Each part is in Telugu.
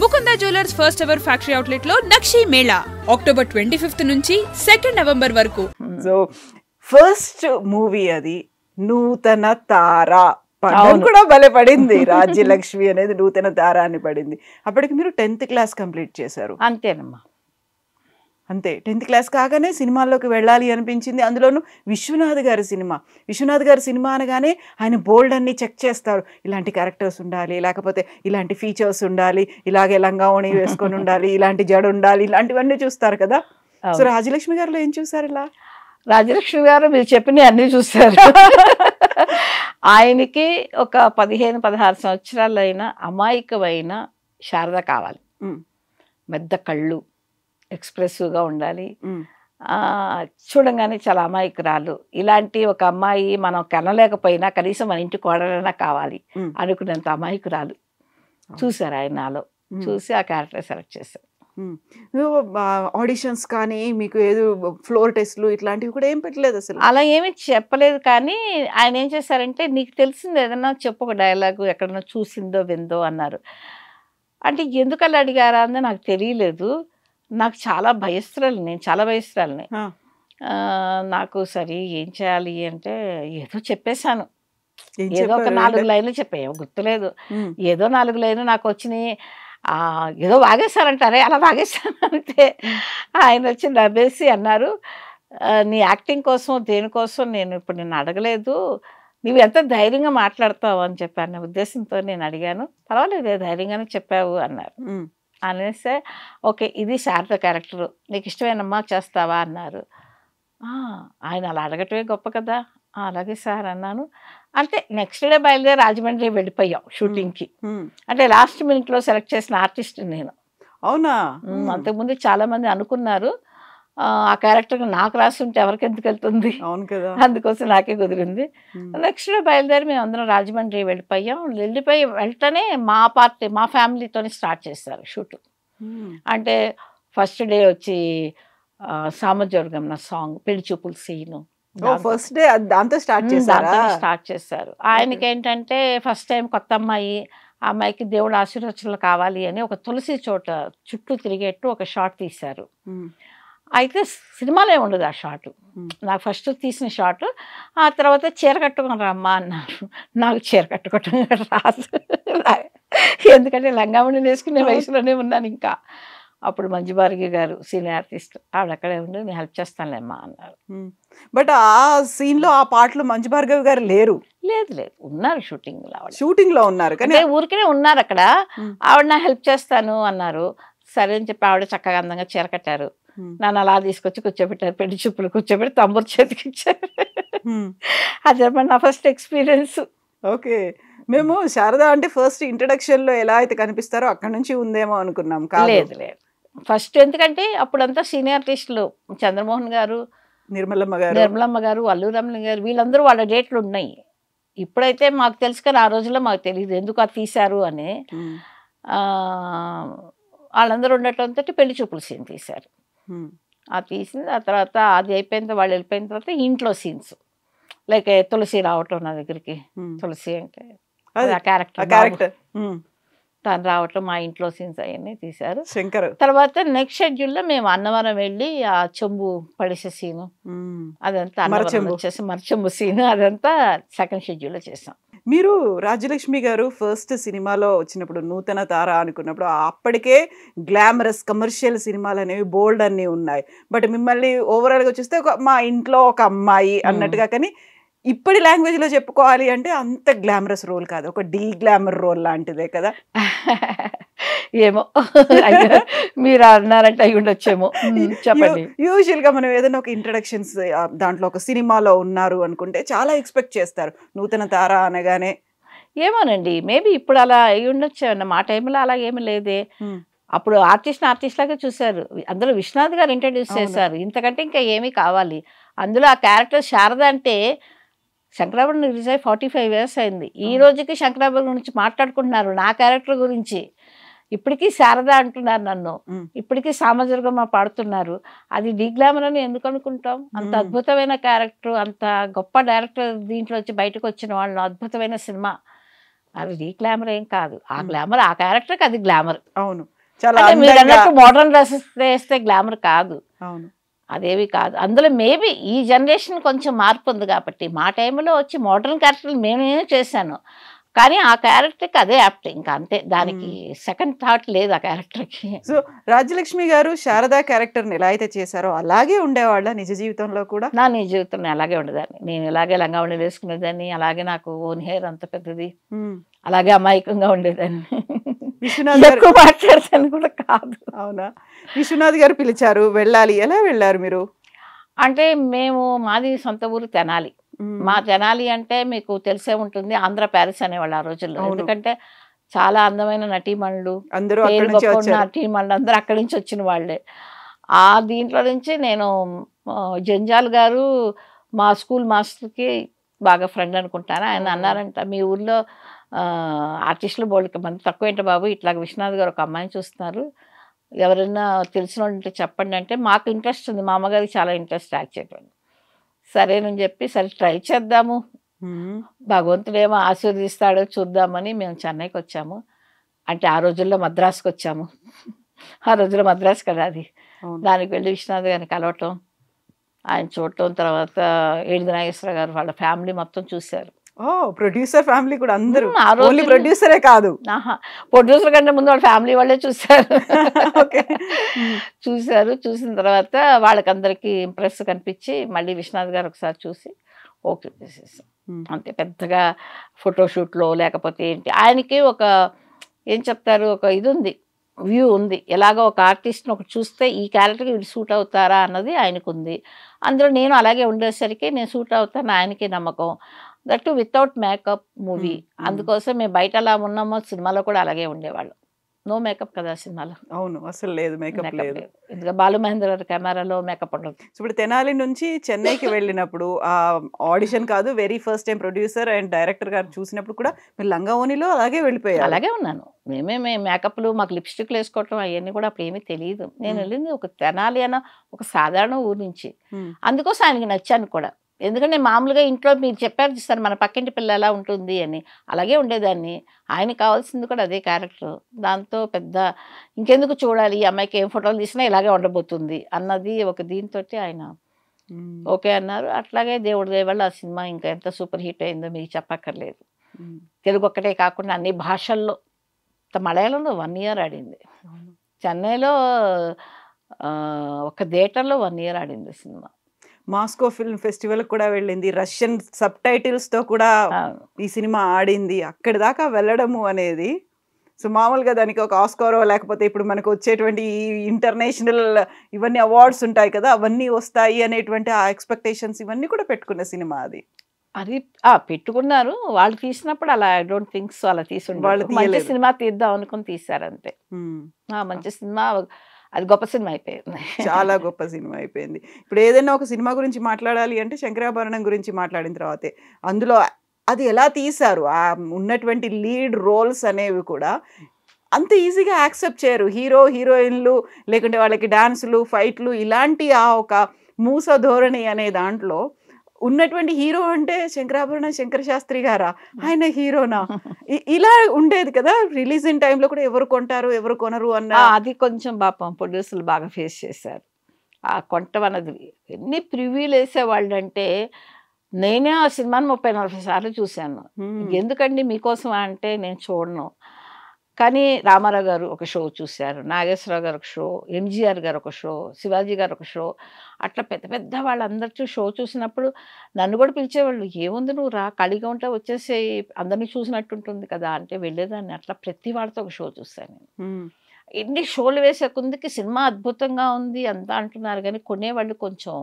Mukunda jewellers first ever factory outlet లో నక్షి మేళా అక్టోబర్ 25th నుంచి 2 నవంబర్ వరకు. సో ఫస్ట్ మూవీ అది నూతన తార కూడా భలే పడింది. రాజ్యలక్ష్మి అనేది నూతన తార అని పడింది. అప్పటికి మీరు 10th క్లాస్ కంప్లీట్ చేశారు. అంతేనమ్మా. అంతే 10th క్లాస్ కాగానే సినిమాల్లోకి వెళ్ళాలి అనిపించింది. అందులోనూ విశ్వనాథ్ గారి సినిమా. విశ్వనాథ్ గారి సినిమా అనగానే ఆయన బోల్డ్ అన్ని చెక్ చేస్తారు. ఇలాంటి క్యారెక్టర్స్ ఉండాలి, లేకపోతే ఇలాంటి ఫీచర్స్ ఉండాలి, ఇలాగే లంగావణి వేసుకొని ఉండాలి, ఇలాంటి జడ ఉండాలి, ఇలాంటివన్నీ చూస్తారు కదా. సో రాజలక్ష్మి గారిలో ఏం చూసారు? ఇలా రాజలక్ష్మి గారు మీరు చెప్పిన అన్నీ చూస్తారు. ఆయనకి ఒక 15-16 సంవత్సరాలైన అమాయకమైన శారద కావాలి. పెద్ద కళ్ళు, ఎక్స్ప్రెసివ్గా ఉండాలి, చూడంగానే చాలా అమాయకురాలు. ఇలాంటి ఒక అమ్మాయి మనం కనలేకపోయినా కనీసం మన ఇంటి కోడలైనా కావాలి అనుకునేంత అమాయకురాలు చూసారు ఆయన నాలో. చూసి ఆ క్యారెక్టర్ సెలెక్ట్ చేశారు. ఆడిషన్స్ కానీ మీకు ఏదో ఫ్లోర్ టెస్ట్లు ఇట్లాంటివి కూడా ఏం పెట్టలేదు అసలు? అలా ఏమీ చెప్పలేదు. కానీ ఆయన ఏం చేశారంటే, నీకు తెలిసింది ఏదన్నా చెప్పు, ఒక డైలాగు ఎక్కడన్నా చూసిందో విందో అన్నారు. అంటే ఎందుకు అలా అడిగారా అని నాకు తెలియలేదు. నాకు చాలా భయస్తురాలు, నేను చాలా భయస్తురాలని. నాకు సరే ఏం చేయాలి అంటే ఏదో చెప్పేశాను. ఏదో ఒక 4 లైన్లు చెప్పాను, గుర్తులేదు. ఏదో 4 లైన్లు నాకు వచ్చినాయి. ఏదో వాగేశారంటారే, అలా వాగేశాను అంటే ఆయన వచ్చి నవ్వేసి అన్నారు, నీ యాక్టింగ్ కోసం దేనికోసం నేను ఇప్పుడు నిన్ను అడగలేదు, నువ్వు ఎంత ధైర్యంగా మాట్లాడతావు అని చెప్పాను ఉద్దేశంతో నేను అడిగాను. పర్వాలేదు ధైర్యంగానే చెప్పావు అన్నారు. అనేస్తే ఓకే ఇది శారద క్యారెక్టరు, నీకు ఇష్టమేనమ్మా చేస్తావా అన్నారు. ఆయన అలా అడగటమే గొప్ప కదా. అలాగే సార్ అన్నాను. అంటే నెక్స్ట్ డే బయలుదేరి రాజమండ్రి వెళ్ళిపోయాం షూటింగ్కి. అంటే లాస్ట్ మినిట్లో సెలెక్ట్ చేసిన ఆర్టిస్ట్ నేను. అవునా? అంతకుముందు చాలామంది అనుకున్నారు ఆ క్యారెక్టర్ నాకు రాసి ఉంటే ఎవరికి ఎందుకు వెళ్తుంది. అవును కదా, అందుకోసం నాకే కుదిరింది. నెక్స్ట్ డే బయలుదేరి మేము అందరం రాజమండ్రి వెళ్ళిపోయాం. వెళ్తేనే మా ఫ్యామిలీతోనే స్టార్ట్ చేస్తారు షూట్. అంటే ఫస్ట్ డే వచ్చి సామజోర్గం నా సాంగ్ పెళ్లి చూపుల సీను ఫస్ట్ డే దాంతో స్టార్ట్ చేశారు. ఆయనకి ఏంటంటే ఫస్ట్ టైం కొత్త అమ్మాయి, ఆ అమ్మాయికి దేవుడు ఆశీర్వచనలు కావాలి అని ఒక తులసి చోట చుట్టూ తిరిగేట్టు ఒక షాట్ తీశారు. అయితే సినిమాలో ఉండదు ఆ షాటు, నాకు ఫస్ట్ తీసిన షాటు. ఆ తర్వాత చీర కట్టుకుని రమ్మా అన్నారు. నాకు చీర కట్టుకోవటం రాదు, ఎందుకంటే లంగామణి వేసుకునే వయసులోనే ఉన్నాను ఇంకా. అప్పుడు మంజు భార్గవి గారు సీనియర్ ఆర్టిస్ట్, ఆవిడ అక్కడే ఉండి నేను హెల్ప్ చేస్తానులేమ్మా అన్నారు. బట్ ఆ సీన్లో ఆ పాటలో మంజు భార్గవి గారు లేరు? లేదు ఉన్నారు షూటింగ్ లో ఉన్నారు కానీ ఊరికనే ఉన్నారు అక్కడ. ఆవిడ నా హెల్ప్ చేస్తాను అన్నారు. సరే అని చెప్పి ఆవిడ చక్కగా అందంగా చీర కట్టారు. నన్ను అలా తీసుకొచ్చి కూర్చోబెట్టారు, పెళ్లి చూపులు కూర్చోబెట్టి తంబూరు చేతికి ఇచ్చారు. అదే నా ఫస్ట్ ఎక్స్పీరియన్స్. ఓకే, మేము శారద అంటే ఫస్ట్ ఇంట్రడక్షన్ లో ఎలా అయితే కనిపిస్తారో అక్కడ నుంచి ఉందేమో అనుకున్నాం. లేదు ఫస్ట్, ఎందుకంటే అప్పుడంతా సీనియర్ ఆర్టిస్టులు చంద్రమోహన్ గారు, నిర్మలమ్మ గారు, అల్లు రమణ గారు, వీళ్ళందరూ వాళ్ళ డేట్లు ఉన్నాయి. ఇప్పుడైతే మాకు తెలుసు కానీ ఆ రోజుల్లో మాకు తెలియదు ఎందుకు అది తీశారు అని. వాళ్ళందరూ ఉండటంతో పెళ్లి చూపుల సీన్ తీశారు. అది తీసింది. ఆ తర్వాత అది అయిపోయిన వాళ్ళు వెళ్ళిపోయిన తర్వాత ఇంట్లో సీన్స్ లైక్ తులసి రావటం నా దగ్గరికి. తులసి అంటే ఆ క్యారెక్టర్ తను రావటం, మా ఇంట్లో సీన్స్ అవన్నీ తీశారు. తర్వాత నెక్స్ట్ షెడ్యూల్లో మేము అన్నవరం వెళ్ళి ఆ చెంబు పడిసే సీను అదంతా వచ్చేసి మరచెంబు సీను అదంతా సెకండ్ షెడ్యూల్లో చేసాం. మీరు రాజ్యలక్ష్మి గారు ఫస్ట్ సినిమాలో వచ్చినప్పుడు నూతన తార అనుకున్నప్పుడు అప్పటికే గ్లామరస్ కమర్షియల్ సినిమాలు అనేవి బోల్డ్ అన్నీ ఉన్నాయి. బట్ మిమ్మల్ని ఓవరాల్గా చూస్తే మా ఇంట్లో ఒక అమ్మాయి అన్నట్టుగా, కానీ ఇప్పటి లాంగ్వేజ్లో చెప్పుకోవాలి అంటే అంత గ్లామరస్ రోల్ కాదు, ఒక డీ గ్లామర్ రోల్ లాంటిదే కదా. ఏమో మీరు అన్నారంటే అయి ఉండొచ్చేమో, చెప్పండి. యూజువల్గా మనం ఏదైనా ఒక ఇంట్రడక్షన్స్ దాంట్లో ఒక సినిమాలో ఉన్నారు అనుకుంటే చాలా ఎక్స్పెక్ట్ చేస్తారు నూతన తార అనగానే. ఏమోనండి, మేబీ ఇప్పుడు అలా అయి ఉండొచ్చు. మా టైంలో అలా ఏమి లేదే. అప్పుడు ఆర్టిస్ట్ లాగా చూశారు. అందులో విశ్వనాథ్ గారు ఇంట్రడ్యూస్ చేశారు. ఇంతకంటే ఇంకా ఏమీ కావాలి. అందులో ఆ క్యారెక్టర్ శారద అంటే శంకరాభరణం రిలీజ్ అయ్యి 45 years అయింది. ఈ రోజుకి శంకరాభరణం గురించి మాట్లాడుకుంటున్నారు, నా క్యారెక్టర్ గురించి. ఇప్పటికీ శారద అంటున్నారు నన్ను, ఇప్పటికీ సామజర్గమ పాడుతున్నారు. అది డీగ్లామర్ అని ఎందుకు అనుకుంటాం? అంత అద్భుతమైన క్యారెక్టర్, అంత గొప్ప డైరెక్టర్ దీంట్లో వచ్చి బయటకు వచ్చిన వాళ్ళు, అద్భుతమైన సినిమా అది గ్లామర్ ఏం కాదు. ఆ గ్లామర్ ఆ క్యారెక్టర్కి అది గ్లామర్. అవును, చాలా అంటే మీరు అందంగా. అన్నట్టు మోడర్న్ డ్రెస్సెస్ వేస్తే గ్లామర్ కాదు, అవును. అదేవి కాదు. అందులో మేబీ ఈ జనరేషన్ కొంచెం మార్పు ఉంది కాబట్టి మా టైంలో వచ్చి మోడర్న్ క్యారెక్టర్లు మేమే చేశాను, కానీ ఆ క్యారెక్టర్కి అదే యాప్ట్, ఇంకా అంతే, దానికి సెకండ్ థాట్ లేదు ఆ క్యారెక్టర్కి. సో రాజ్యలక్ష్మి గారు శారదా క్యారెక్టర్ని ఎలా అయితే చేశారో అలాగే ఉండేవాళ్ళ నిజ జీవితంలో కూడా? నా నీ జీవితంలో అలాగే ఉండేదాన్ని, నేను ఇలాగే లంగా ఉండి వేసుకునేదాన్ని, అలాగే నాకు ఓన్ హెయిర్ అంత పెద్దది, అలాగే అమాయకంగా ఉండేదాన్ని. విశ్వనాథ్ గారు ఎక్కువ మాట్లాడతాను కూడా కాదు. అవునా? విశ్వనాథ్ గారు పిలిచారు, వెళ్ళాలి, ఎలా వెళ్ళారు మీరు? అంటే మేము మాది సొంత ఊరు తెనాలి. మా తెనాలి అంటే మీకు తెలిసే ఉంటుంది, ఆంధ్ర ప్యారిస్ అనేవాళ్ళు ఆ రోజుల్లో. అవును. ఎందుకంటే చాలా అందమైన నటీమణులు, అందరూ పేరు అక్కడి నుంచి గొప్ప వచ్చారు. నటీమణులు అందరూ అక్కడి నుంచి వచ్చిన వాళ్ళే. ఆ దీంట్లో నుంచి నేను జంజాల్ గారు మా స్కూల్ మాస్టర్కి బాగా ఫ్రెండ్ అనుకుంటాను. ఆయన అన్నారంట, మీ ఊర్లో ఆర్టిస్టులు బోళ్ళకి మంది తక్కువ ఏంటి బాబు, ఇట్లా విశ్వనాథ్ గారు ఒక అమ్మాయిని చూస్తున్నారు, ఎవరైనా తెలిసిన వాళ్ళు ఉంటే చెప్పండి అంటే, మాకు ఇంట్రెస్ట్ ఉంది, మా అమ్మగారికి చాలా ఇంట్రెస్ట్ యాక్ట్ చేయడం. సరేనని చెప్పి, సరే ట్రై చేద్దాము, భగవంతుడేమో ఆశీర్వదిస్తాడో చూద్దామని మేము చెన్నైకి వచ్చాము. అంటే ఆ రోజుల్లో మద్రాసుకి వచ్చాము, ఆ రోజుల్లో మద్రాసు కదా అది. దానికి వెళ్ళి విశ్వనాథ్ గారిని కలవటం, ఆయన చూడటం, తర్వాత ఏడుది నాగేశ్వర గారు వాళ్ళ ఫ్యామిలీ మొత్తం చూశారు. ఓ, ప్రొడ్యూసర్ ఫ్యామిలీ కూడా అందరూ, ఆ ఓన్లీ రోజుల్లో ప్రొడ్యూసరే కాదు. ప్రొడ్యూసర్ కంటే ముందు వాళ్ళ ఫ్యామిలీ వాళ్ళే చూశారు. ఓకే. చూశారు, చూసిన తర్వాత వాళ్ళకందరికీ ఇంప్రెస్ కనిపించి మళ్ళీ విశ్వనాథ్ గారు ఒకసారి చూసి ఓకే చేసేసాం. అంతే, పెద్దగా ఫోటోషూట్లో లేకపోతే ఏంటి, ఆయనకి ఒక ఏం చెప్తారు, ఒక ఇది ఉంది, వ్యూ ఉంది, ఎలాగో ఒక ఆర్టిస్ట్ని ఒకటి చూస్తే ఈ క్యారెక్టర్కి వీడు సూట్ అవుతారా అన్నది ఆయనకు ఉంది. అందులో నేను అలాగే ఉండేసరికి నేను సూట్ అవుతాను, ఆయనకి నమ్మకం. దట్ వితౌట్ మేకప్ మూవీ, అందుకోసం మేము బయట అలా ఉన్నామో సినిమాలో కూడా అలాగే ఉండేవాళ్ళం. నో మేకప్ కదా సినిమాలో. అవును, అసలు లేదు, మేకప్ లేదు. ఎందుకంటే బాలు మహేంద్ర గారి కెమెరాలో మేకప్ ఉండదు. ఇప్పుడు తెనాలి నుంచి చెన్నైకి వెళ్ళినప్పుడు ఆ ఆడిషన్ కాదు, very first time producer and director గారు చూసినప్పుడు కూడా మీరు లంగావోనిలో అలాగే వెళ్ళిపోయారు. అలాగే ఉన్నాను, మేము మేకప్లు, మాకు లిప్స్టిక్లు వేసుకోవటం అవన్నీ కూడా అప్పుడు ఏమీ తెలియదు. నేను వెళ్ళింది ఒక తెనాలి అన్న ఒక సాధారణ ఊరు నుంచి, అందుకోసం ఆయనకి నచ్చాను కూడా. ఎందుకంటే మామూలుగా ఇంట్లో మీరు చెప్పారు చూస్తారు, మన పక్కింటి పిల్ల ఎలా ఉంటుంది అని, అలాగే ఉండేదాన్ని. ఆయనకి కావాల్సింది కూడా అదే క్యారెక్టర్. దాంతో పెద్ద ఇంకెందుకు చూడాలి, ఈ అమ్మాయికి ఏం ఫోటోలు తీసినా ఇలాగే ఉండబోతుంది అన్నది ఒక దీంతో ఆయన ఓకే అన్నారు. అట్లాగే దేవుడి దయ వల్ల ఆ సినిమా ఇంకా ఎంత సూపర్ హిట్ అయిందో మీకు చెప్పక్కర్లేదు. తెలుగు ఒక్కటే కాకుండా అన్ని భాషల్లో, మలయాళంలో 1 year ఆడింది, చెన్నైలో ఒక థియేటర్లో 1 year ఆడింది సినిమా, మాస్కో ఫిల్మ్ ఫెస్టివల్ కూడా వెళ్ళింది, రష్యన్ సబ్ టైటిల్స్ తో కూడా ఈ సినిమా ఆడింది. అక్కడి దాకా వెళ్ళడము అనేది, సో మామూలుగా దానికి ఒక ఆస్కారో లేకపోతే ఇప్పుడు మనకు వచ్చేటువంటి ఈ ఇంటర్నేషనల్ ఇవన్నీ అవార్డ్స్ ఉంటాయి కదా, అవన్నీ వస్తాయి అనేటువంటి ఆ ఎక్స్పెక్టేషన్స్ ఇవన్నీ కూడా పెట్టుకున్న సినిమా అది. అది పెట్టుకున్నారు వాళ్ళు తీసినప్పుడు, అలా ఐ డోంట్ థింక్ సో అలా వాళ్ళు మంచి సినిమా తీద్దాం అనుకుని తీశారు అంతే. మంచి సినిమా, అది గొప్ప సినిమా అయిపోయింది, చాలా గొప్ప సినిమా అయిపోయింది. ఇప్పుడు ఏదైనా ఒక సినిమా గురించి మాట్లాడాలి అంటే శంకరాభరణం గురించి మాట్లాడిన తర్వాతే, అందులో అది ఎలా తీశారు, ఆ ఉన్నటువంటి లీడ్ రోల్స్ అనేవి కూడా అంత ఈజీగా యాక్సెప్ట్ చేయరు. హీరో హీరోయిన్లు లేకుంటే వాళ్ళకి డాన్సులు ఫైట్లు ఇలాంటి ఆ ఒక మూస ధోరణి అనే దాంట్లో ఉన్నటువంటి హీరో అంటే శంకరాభరణం శంకర శాస్త్రి గారా, ఆయన హీరోనా, ఇలా ఉండేది కదా. రిలీజ్ ఇన్ టైంలో కూడా ఎవరు కొంటారు ఎవరు కొనరు అన్న అది కొంచెం పాపం ప్రొడ్యూసర్లు బాగా ఫేస్ చేశారు. ఆ కొంటం అన్నది ఎన్ని ప్రివ్యూలు వేసేవాళ్ళు అంటే, నేనే ఆ సినిమాని 30-40 సార్లు చూశాను. ఎందుకండి మీకోసం అంటే నేను చూడను, కానీ రామారావు గారు ఒక షో చూశారు, నాగేశ్వరరావు గారు ఒక షో, ఎంజీఆర్ గారు ఒక షో, శివాజీ గారు ఒక షో, అట్లా పెద్ద పెద్ద వాళ్ళందరితో షో చూసినప్పుడు నన్ను కూడా పిలిచేవాళ్ళు, ఏముంది నువ్వు రా, ఖాళీగా ఉంటే వచ్చేసి అందరినీ చూసినట్టు ఉంటుంది కదా అంటే వెళ్ళేదాన్ని. అట్లా ప్రతి వాళ్ళతో ఒక షో చూశాను నేను. ఎన్ని షోలు వేసే కొందికి సినిమా అద్భుతంగా ఉంది అంతా అంటున్నారు, కానీ కొనేవాళ్ళు కొంచెం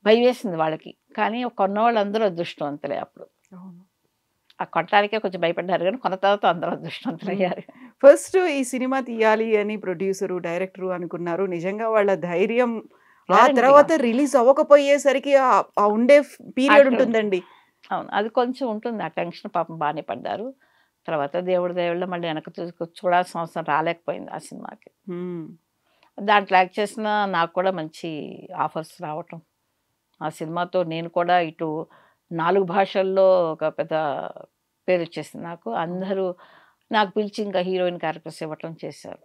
భయం వేసింది వాళ్ళకి, కానీ కొన్న వాళ్ళందరూ అదృష్టవంతులే అప్పుడు. ఆ కొట్టడానికే కొంచెం భయపడ్డారు, కానీ కొన్న తర్వాత అందరూ అదృష్టవంతులయ్యారు. ఫస్ట్ ఈ సినిమా తీయాలి అని ప్రొడ్యూసరు డైరెక్టరు అనుకున్నారు, నిజంగా వాళ్ళ ధైర్యం ఆ తర్వాత రిలీజ్ అవ్వకపోయేసరికి ఆ ఉండే పీరియడ్ ఉంటుందండి. అవును, అది కొంచెం ఉంటుంది, ఆ టెన్షన్ పాపం బాగానే పడ్డారు. తర్వాత దేవుడి దేవుళ్ళ మళ్ళీ వెనక్కి చూడాల్సిన అవసరం రాలేకపోయింది ఆ సినిమాకి. దాంట్లో యాక్ట్ చేసిన నాకు కూడా మంచి ఆఫర్స్ రావటం, ఆ సినిమాతో నేను కూడా ఇటు 4 భాషల్లో ఒక పెద్ద పేరు వచ్చేసింది నాకు. అందరూ నాకు పిలిచి ఇంకా హీరోయిన్ క్యారెక్టర్స్ ఇవ్వటం చేశారు.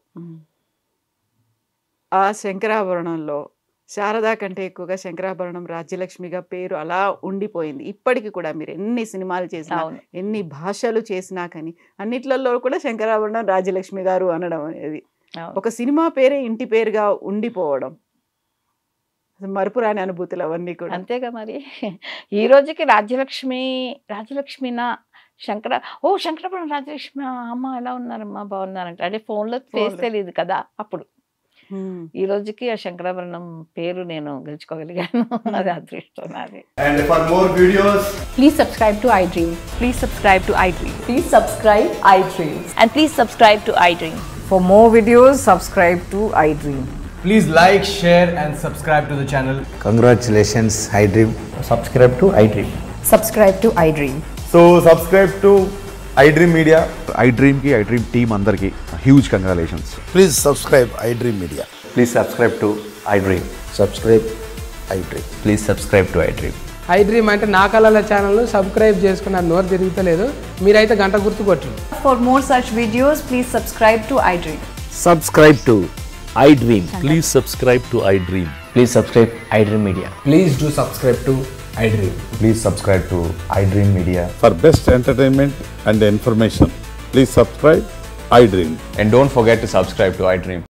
ఆ శంకరాభరణంలో శారదా కంటే ఎక్కువగా శంకరాభరణం రాజ్యలక్ష్మిగా పేరు అలా ఉండిపోయింది. ఇప్పటికి కూడా మీరు ఎన్ని సినిమాలు చేసినా, అవును. ఎన్ని భాషలు చేసినా కానీ అన్నిట్లలో కూడా శంకరాభరణం రాజ్యలక్ష్మి గారు అనడం అనేది అవును. ఒక సినిమా పేరే ఇంటి పేరుగా ఉండిపోవడం, అసలు మరుపురాని అనుభూతులు అవన్నీ కూడా. అంతేగా మరి. ఈ రోజుకి రాజ్యలక్ష్మినా శంకరాభరణం రాజ్యలక్ష్మి అమ్మ ఎలా ఉన్నారమ్మా బాగున్నారంట అంటే ఫోన్లో ఫేస్ తెలియదు కదా అప్పుడు. ఈ రోజుకి ఆ శంకరాభరణం పేరు నేను గెలుచుకోగలిగాను. అది అదృష్టం నాది. And for more videos, Please subscribe to iDream. Please subscribe to iDream. Please subscribe iDream. And please subscribe to iDream. For more videos, subscribe to iDream. please like, share and subscribe to the channel. Congratulations, iDream. Subscribe to iDream. Subscribe to iDream. So subscribe to iDream Media. iDream ki iDream team andarki huge congratulations. Please subscribe iDream Media. Please subscribe to iDream. Subscribe iDream. Please subscribe to iDream. iDream అంటే నా కళల ఛానల్ సబ్స్క్రైబ్ చేసుకున్న నోరు తిరుగుతలేదు, మీరైతే గంట గుర్తు కొట్టండి. For more such videos, please subscribe to iDream. Subscribe to iDream. Please subscribe to iDream. Please subscribe iDream Media. Please do subscribe to iDream. Please subscribe to iDream Media. For best entertainment and information, please subscribe iDream. And don't forget to subscribe to iDream.